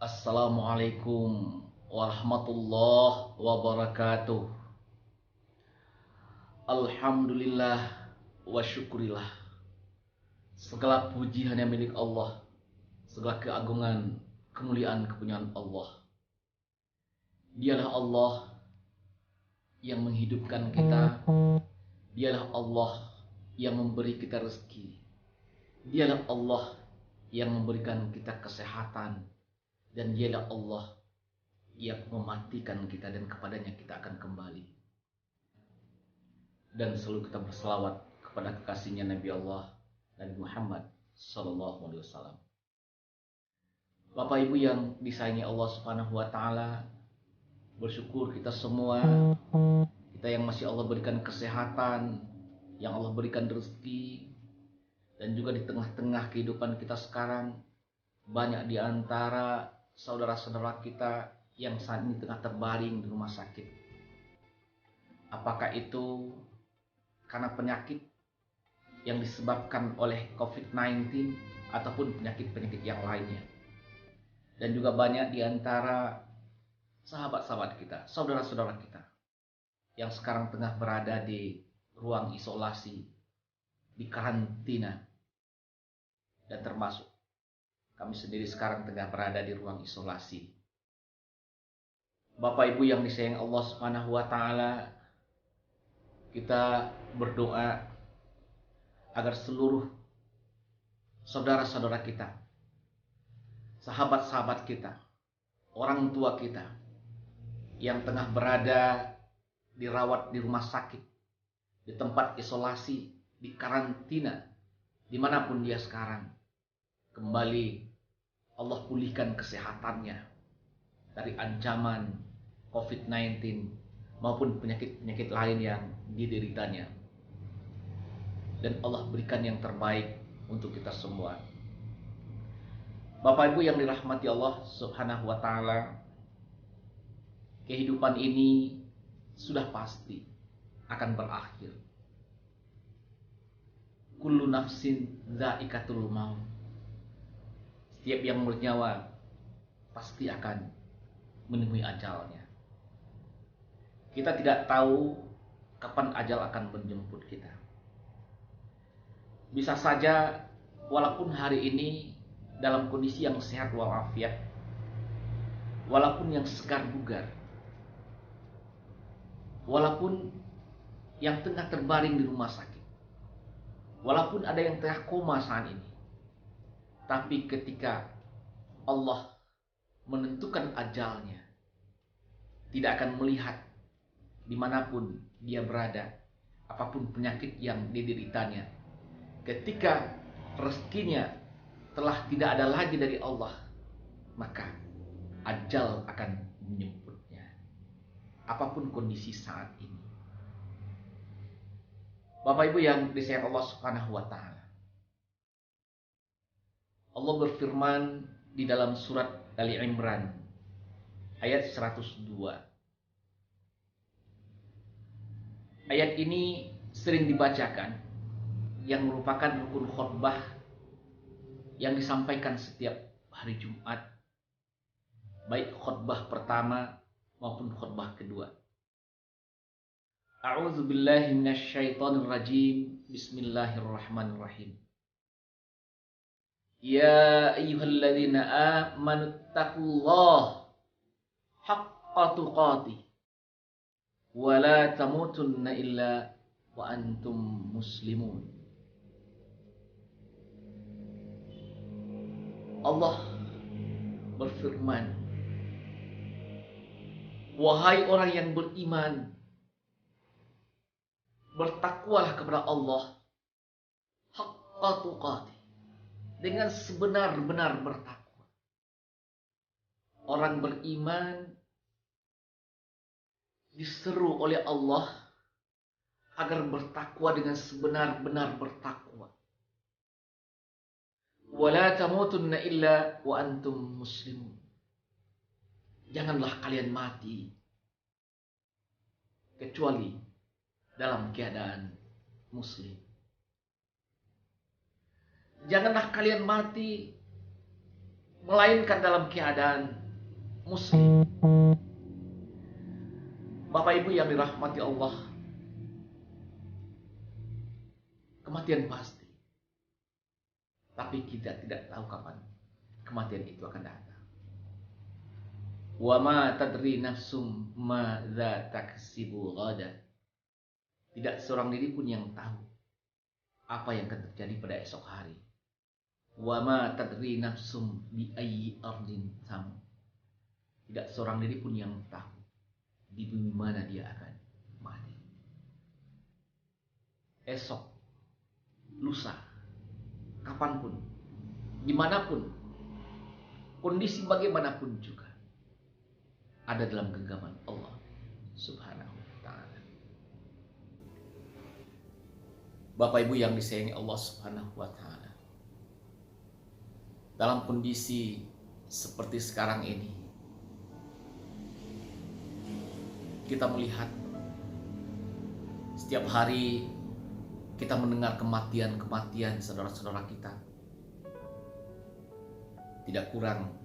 Assalamualaikum warahmatullahi wabarakatuh. Alhamdulillah wa syukurillah. Segala puji hanya milik Allah. Segala keagungan, kemuliaan, kepunyaan Allah. Dialah Allah yang menghidupkan kita. Dialah Allah yang memberi kita rezeki. Dialah Allah yang memberikan kita kesehatan. Dan dialah Allah yang mematikan kita, dan kepadanya kita akan kembali. Dan selalu kita berselawat kepada kekasihnya Nabi Allah, Nabi Muhammad Sallallahu Alaihi Wasallam. Bapak Ibu yang disayangi Allah Subhanahu Wa Taala, bersyukur kita semua, kita yang masih Allah berikan kesehatan, yang Allah berikan rezeki, dan juga di tengah-tengah kehidupan kita sekarang banyak di antara saudara-saudara kita yang saat ini tengah terbaring di rumah sakit. Apakah itu karena penyakit yang disebabkan oleh COVID-19 ataupun penyakit-penyakit yang lainnya. Dan juga banyak di antara sahabat-sahabat kita, saudara-saudara kita yang sekarang tengah berada di ruang isolasi, di karantina, dan termasuk kami sendiri sekarang tengah berada di ruang isolasi. Bapak Ibu yang disayang Allah Subhanahu Wa Taala, kita berdoa agar seluruh saudara-saudara kita, sahabat-sahabat kita, orang tua kita yang tengah berada dirawat di rumah sakit, di tempat isolasi, di karantina, dimanapun dia sekarang, kembali Allah pulihkan kesehatannya dari ancaman COVID-19 maupun penyakit-penyakit lain yang dideritanya. Dan Allah berikan yang terbaik untuk kita semua. Bapak Ibu yang dirahmati Allah Subhanahu Wa Taala, kehidupan ini sudah pasti akan berakhir. Kullu nafsin dha'iqatul maut. Setiap yang bernyawa pasti akan menemui ajalnya. Kita tidak tahu kapan ajal akan menjemput kita. Bisa saja walaupun hari ini dalam kondisi yang sehat walafiat, walaupun yang segar bugar, walaupun yang tengah terbaring di rumah sakit, walaupun ada yang tengah koma saat ini, tapi ketika Allah menentukan ajalnya, tidak akan melihat dimanapun dia berada, apapun penyakit yang dideritanya. Ketika rezekinya telah tidak ada lagi dari Allah, maka ajal akan menjemputnya, apapun kondisi saat ini. Bapak Ibu yang disayang Allah Subhanahu Wa Taala, Allah berfirman di dalam surat Ali Imran ayat 102. Ayat ini sering dibacakan, yang merupakan rukun khutbah yang disampaikan setiap hari Jumat, baik khutbah pertama maupun khutbah kedua. A'udzu billahi minasyaitonir rajim. Bismillahirrahmanirrahim. Ya ayyuhalladzina amanu taqullaha haqqa tuqatih wa la tamutunna illa wa antum muslimun. Allah berfirman, wahai orang yang beriman, bertakwalah kepada Allah haqqa tuqatih, dengan sebenar-benar bertakwa. Orang beriman diseru oleh Allah agar bertakwa dengan sebenar-benar bertakwa. Wala tamutunna illa wa antum muslimun. Janganlah kalian mati kecuali dalam keadaan muslim. Janganlah kalian mati melainkan dalam keadaan muslim. Bapak Ibu yang dirahmati Allah, kematian pasti. Tapi kita tidak tahu kapan kematian itu akan datang. Wa ma tadri nafsum madza taksibu ghadan. Tidak seorang diri pun yang tahu apa yang akan terjadi pada esok hari. Wa ma tadri nafsum bi ayyi ardin tam. Tidak seorang diri pun yang tahu di bumi mana dia akan mati. Esok, lusa, kapanpun, dimanapun, kondisi bagaimanapun juga ada dalam genggaman Allah Subhanahu wa ta'ala. Bapak Ibu yang disayangi Allah Subhanahu wa ta'ala, dalam kondisi seperti sekarang ini, kita melihat setiap hari kita mendengar kematian-kematian saudara-saudara kita. Tidak kurang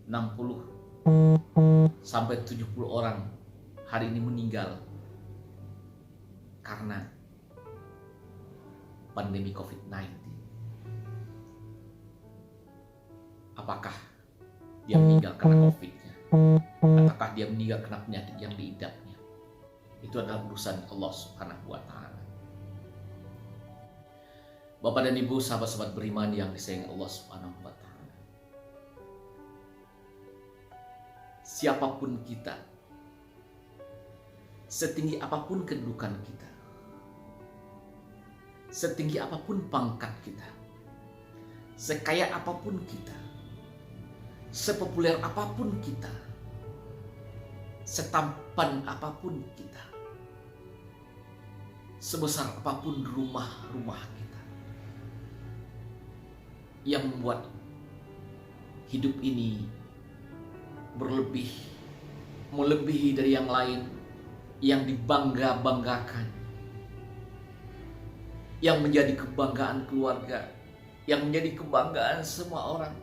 60 sampai 70 orang hari ini meninggal karena pandemi COVID-19. Apakah dia meninggal karena COVID-nya? Ataukah dia meninggal karena penyakit yang diidapnya? Itu adalah urusan Allah Subhanahu wa ta'ala. Bapak dan Ibu, sahabat-sahabat beriman yang disayangi Allah Subhanahu wa ta'ala, siapapun kita, setinggi apapun kedudukan kita, setinggi apapun pangkat kita, sekaya apapun kita, sepopuler apapun kita, setampan apapun kita, sebesar apapun rumah-rumah kita, yang membuat hidup ini melebihi dari yang lain, yang dibangga-banggakan, yang menjadi kebanggaan keluarga, yang menjadi kebanggaan semua orang,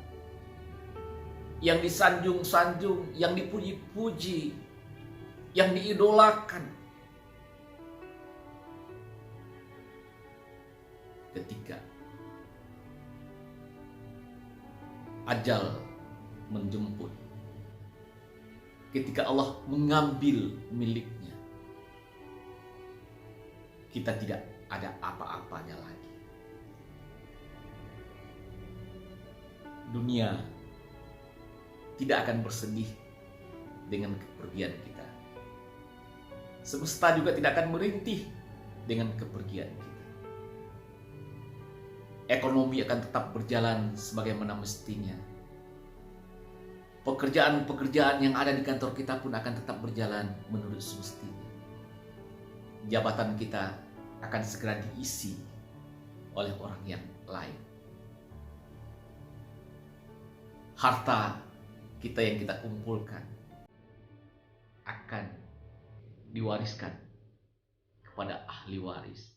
yang disanjung-sanjung, yang dipuji-puji, yang diidolakan. Ketika ajal menjemput, ketika Allah mengambil miliknya, kita tidak ada apa-apanya lagi. Dunia tidak akan bersedih dengan kepergian kita. Semesta juga tidak akan merintih dengan kepergian kita. Ekonomi akan tetap berjalan sebagaimana mestinya. Pekerjaan-pekerjaan yang ada di kantor kita pun akan tetap berjalan menurut semestinya. Jabatan kita akan segera diisi oleh orang yang lain. Harta kita yang kita kumpulkan akan diwariskan kepada ahli waris.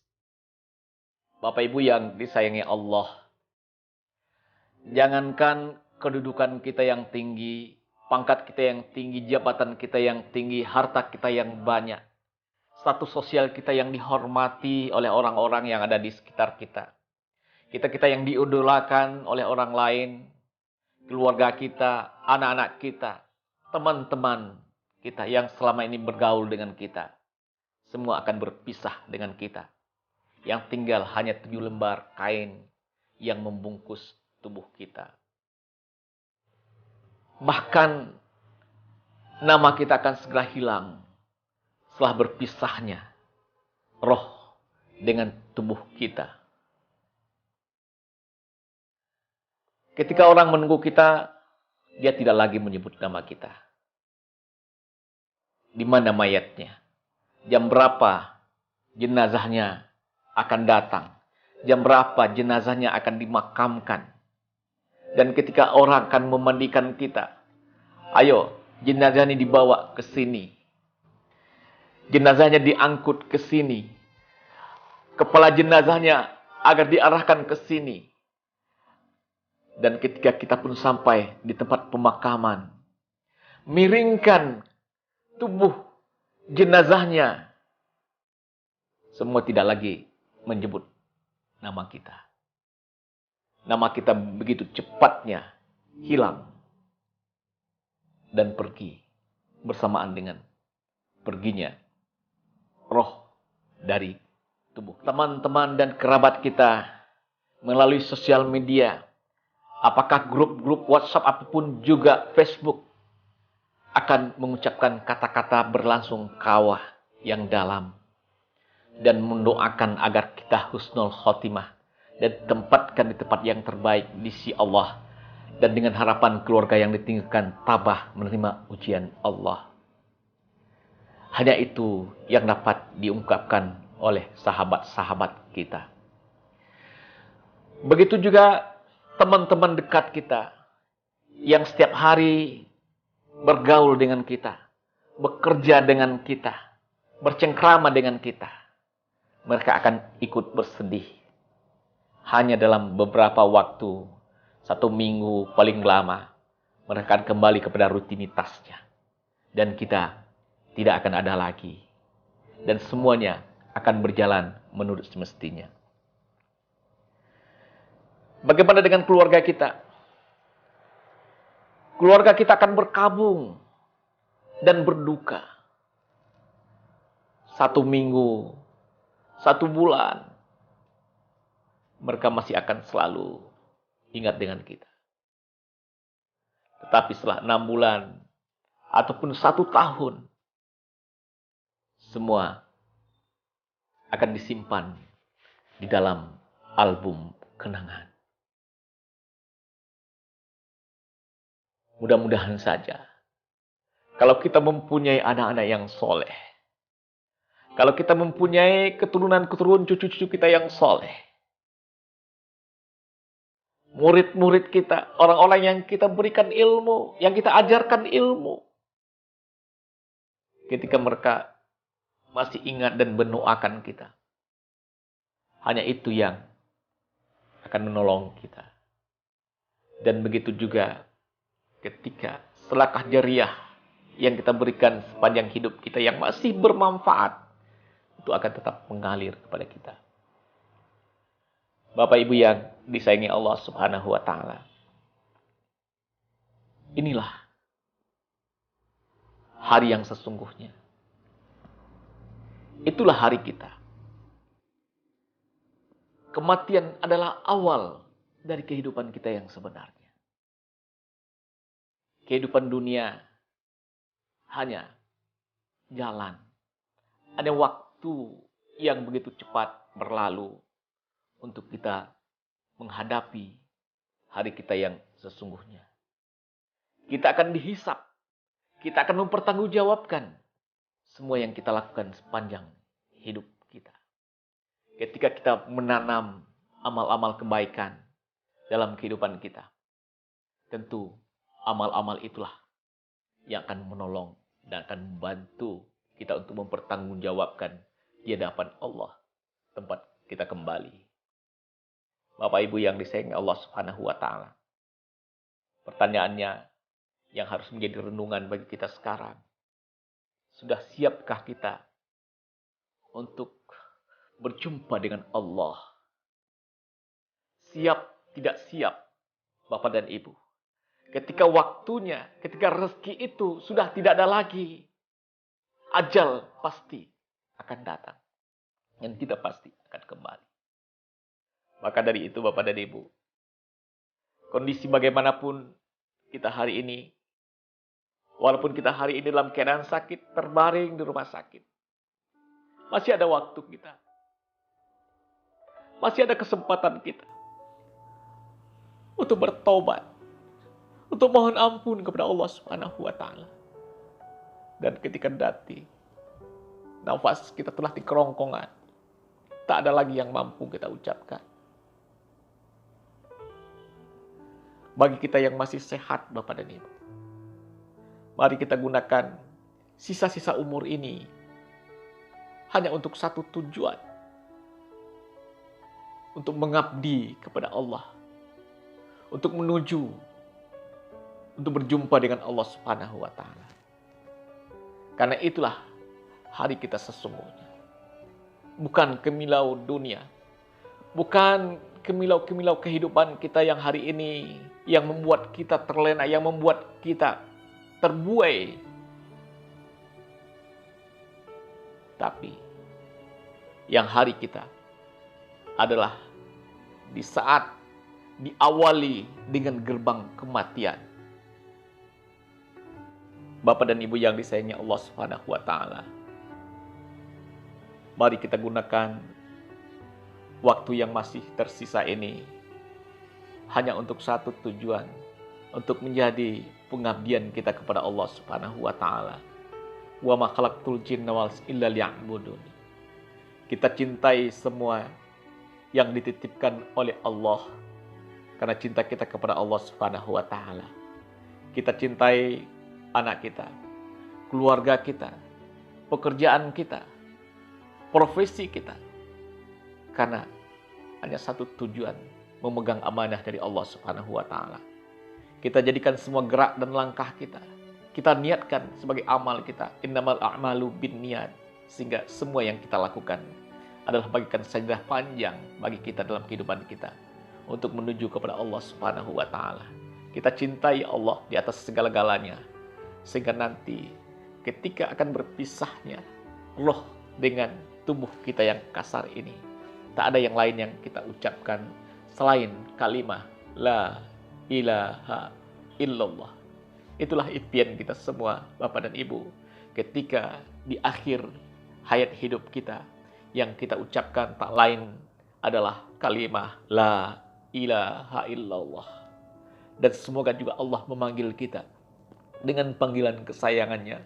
Bapak Ibu yang disayangi Allah, jangankan kedudukan kita yang tinggi, pangkat kita yang tinggi, jabatan kita yang tinggi, harta kita yang banyak, status sosial kita yang dihormati oleh orang-orang yang ada di sekitar kita, kita yang diidolakan oleh orang lain, keluarga kita, anak-anak kita, teman-teman kita yang selama ini bergaul dengan kita, semua akan berpisah dengan kita. Yang tinggal hanya 7 lembar kain yang membungkus tubuh kita. Bahkan nama kita akan segera hilang setelah berpisahnya roh dengan tubuh kita. Ketika orang menunggu kita, dia tidak lagi menyebut nama kita. Di mana mayatnya? Jam berapa jenazahnya akan datang? Jam berapa jenazahnya akan dimakamkan? Dan ketika orang akan memandikan kita, ayo jenazah ini dibawa ke sini. Jenazahnya diangkut ke sini. Kepala jenazahnya agar diarahkan ke sini. Dan ketika kita pun sampai di tempat pemakaman, miringkan tubuh jenazahnya, semua tidak lagi menyebut nama kita. Nama kita begitu cepatnya hilang dan pergi bersamaan dengan perginya roh dari tubuh. Teman-teman dan kerabat kita melalui sosial media, apakah grup-grup WhatsApp apapun juga Facebook, akan mengucapkan kata-kata berlangsung kawah yang dalam dan mendoakan agar kita husnul khotimah dan ditempatkan di tempat yang terbaik di sisi Allah, dan dengan harapan keluarga yang ditinggalkan tabah menerima ujian Allah. Hanya itu yang dapat diungkapkan oleh sahabat-sahabat kita. Begitu juga teman-teman dekat kita yang setiap hari bergaul dengan kita, bekerja dengan kita, bercengkrama dengan kita. Mereka akan ikut bersedih. Hanya dalam beberapa waktu, 1 minggu paling lama, mereka akan kembali kepada rutinitasnya. Dan kita tidak akan ada lagi. Dan semuanya akan berjalan menurut semestinya. Bagaimana dengan keluarga kita? Keluarga kita akan berkabung dan berduka. 1 minggu, 1 bulan, mereka masih akan selalu ingat dengan kita. Tetapi setelah 6 bulan, ataupun 1 tahun, semua akan disimpan di dalam album kenangan. Mudah-mudahan saja, kalau kita mempunyai anak-anak yang soleh, kalau kita mempunyai keturunan-keturunan cucu-cucu kita yang soleh, murid-murid kita, orang-orang yang kita berikan ilmu, yang kita ajarkan ilmu, ketika mereka masih ingat dan mendoakan kita, hanya itu yang akan menolong kita. Dan begitu juga ketika sedekah jariah yang kita berikan sepanjang hidup kita yang masih bermanfaat, itu akan tetap mengalir kepada kita. Bapak Ibu yang disayangi Allah Subhanahu wa taala, inilah hari yang sesungguhnya. Itulah hari kita. Kematian adalah awal dari kehidupan kita yang sebenarnya. Kehidupan dunia hanya jalan. Ada waktu yang begitu cepat berlalu untuk kita menghadapi hari kita yang sesungguhnya. Kita akan dihisap. Kita akan mempertanggungjawabkan semua yang kita lakukan sepanjang hidup kita. Ketika kita menanam amal-amal kebaikan dalam kehidupan kita, tentu amal-amal itulah yang akan menolong dan akan membantu kita untuk mempertanggungjawabkan di hadapan Allah tempat kita kembali. Bapak Ibu yang disayangi Allah Subhanahu wa taala, pertanyaannya yang harus menjadi renungan bagi kita sekarang, sudah siapkah kita untuk berjumpa dengan Allah? Siap tidak siap, Bapak dan Ibu? Ketika waktunya, ketika rezeki itu sudah tidak ada lagi, ajal pasti akan datang. Dan kita pasti akan kembali. Maka dari itu Bapak dan Ibu, kondisi bagaimanapun kita hari ini, walaupun kita hari ini dalam keadaan sakit, terbaring di rumah sakit, masih ada waktu kita. Masih ada kesempatan kita untuk bertobat, untuk mohon ampun kepada Allah Subhanahu wa taala. Dan ketika nanti nafas kita telah di kerongkongan, tak ada lagi yang mampu kita ucapkan. Bagi kita yang masih sehat, Bapak dan Ibu, mari kita gunakan sisa-sisa umur ini hanya untuk satu tujuan, untuk mengabdi kepada Allah, untuk menuju untuk berjumpa dengan Allah Subhanahu wa taala. Karena itulah hari kita sesungguhnya. Bukan kemilau dunia, bukan kemilau-kemilau kehidupan kita yang hari ini yang membuat kita terlena, yang membuat kita terbuai. Tapi yang hari kita adalah di saat diawali dengan gerbang kematian. Bapak dan Ibu yang disayangi Allah Subhanahu wa taala, mari kita gunakan waktu yang masih tersisa ini hanya untuk satu tujuan, untuk menjadi pengabdian kita kepada Allah Subhanahu wa taala. Wa ma khalaqtul jinna wal insa illa liya'budun. Kita cintai semua yang dititipkan oleh Allah karena cinta kita kepada Allah Subhanahu wa taala. Kita cintai anak kita, keluarga kita, pekerjaan kita, profesi kita. Karena hanya satu tujuan, memegang amanah dari Allah Subhanahu wa taala. Kita jadikan semua gerak dan langkah kita, kita niatkan sebagai amal kita. Innamal a'malu binniyat. Sehingga semua yang kita lakukan adalah bagikan sajadah panjang bagi kita dalam kehidupan kita untuk menuju kepada Allah Subhanahu wa taala. Kita cintai Allah di atas segala-galanya, sehingga nanti ketika akan berpisahnya roh dengan tubuh kita yang kasar ini, tak ada yang lain yang kita ucapkan selain kalimah la ilaha illallah. Itulah impian kita semua, Bapak dan Ibu, ketika di akhir hayat hidup kita, yang kita ucapkan tak lain adalah kalimah la ilaha illallah. Dan semoga juga Allah memanggil kita dengan panggilan kesayangannya,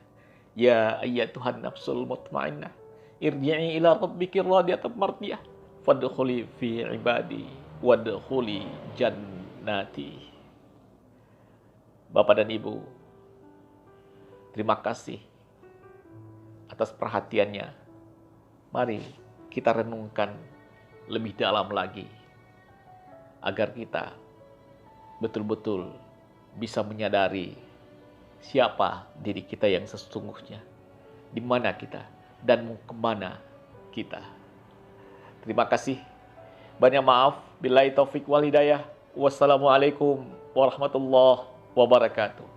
ya ayyatuhan nafsul mutmainnah, irji'i ila rabbiki radiyatan mardiyah, fadkhuli fi ibadi wadkhuli jannati. Bapak dan Ibu, terima kasih atas perhatiannya. Mari kita renungkan lebih dalam lagi agar kita betul-betul bisa menyadari siapa diri kita yang sesungguhnya, di mana kita, dan mau kemana kita. Terima kasih. Banyak maaf. Billahi taufik wal hidayah. Wassalamualaikum warahmatullahi wabarakatuh.